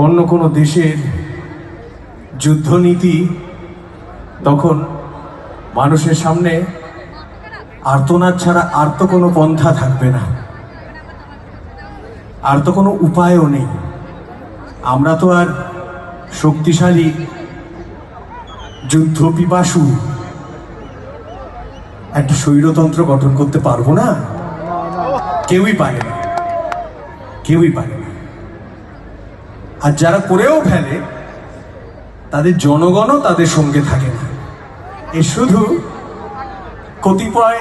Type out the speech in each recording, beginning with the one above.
অন্য কোনো দেশের যুদ্ধনীতি, তখন মানুষের সামনে আর্তনাদ ছাড়া আর তো কোনো পন্থা থাকবে না, আর তো কোনো উপায়ও নেই। আমরা তো আর শক্তিশালী যুদ্ধ পিপাসু একটা স্বৈরতন্ত্র গঠন করতে পারবো না। কেউই পারে না, কেউই পারে না। আর যারা করেও ফেলে তাদের জনগণও তাদের সঙ্গে থাকে না। এ শুধু কতিপয়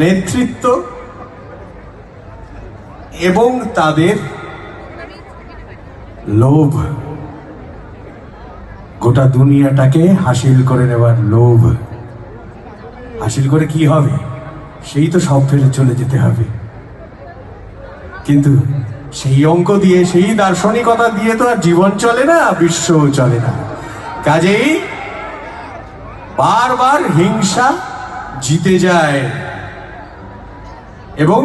নেতৃত্ব এবং তাদের লোভ, গোটা দুনিয়াটাকে হাসিল করে নেওয়ার লোভ। হাসিল করে কি হবে? সেই তো সব ফেলে চলে যেতে হবে। কিন্তু সেই অঙ্ক দিয়ে, সেই দার্শনিকতা দিয়ে তো আর জীবন চলে না, বিশ্ব চলে না। কাজেই বারবার হিংসা জিতে যায় এবং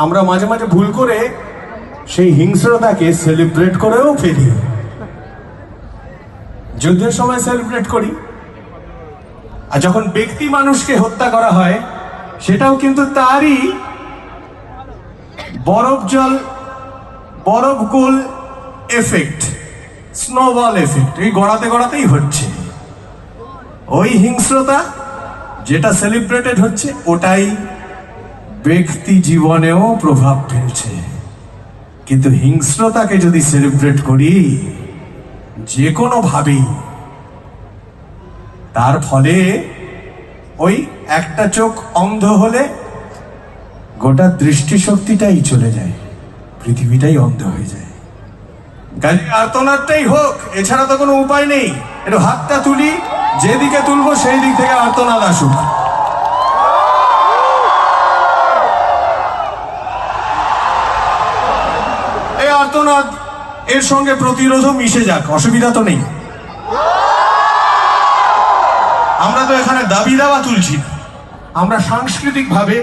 আমরা মাঝে মাঝে ভুল করে সেই হিংস্রতাকে সেলিব্রেট করেও ফেলি। যুদ্ধের সময় সেলিব্রেট করি, আর যখন ব্যক্তি মানুষকে হত্যা করা হয় সেটাও কিন্তু তারই বরফ গোল এফেক্ট, স্নোবল এফেক্ট, এই গড়াতে গড়াতেই হচ্ছে। ওই হিংস্রতা যেটা সেলিব্রেটেড হচ্ছে ওটাই ব্যক্তি জীবনেও প্রভাব ফেলছে। কিন্তু হিংস্রতাকে যদি সেলিব্রেট করি যে কোনো ভাবেই, তার ফলে ওই একটা চোখ অন্ধ হলে গোটা দৃষ্টিশক্তিটাই চলে যায়, পৃথিবীটাই অন্ধ হয়ে যায়। কাজে আর্তনাদটাই হোক, এছাড়া তো কোনো উপায় নেই। একটু হাতটা তুলি, যেদিকে তুলবো সেই দিক থেকে আর্তনাদ আসুক। এই আর্তনাদ এর সঙ্গে প্রতিরোধও মিশে যাক, অসুবিধা তো নেই। আমরা তো এখানে দাবি দাওয়া তুলছি না, আমরা সাংস্কৃতিক ভাবে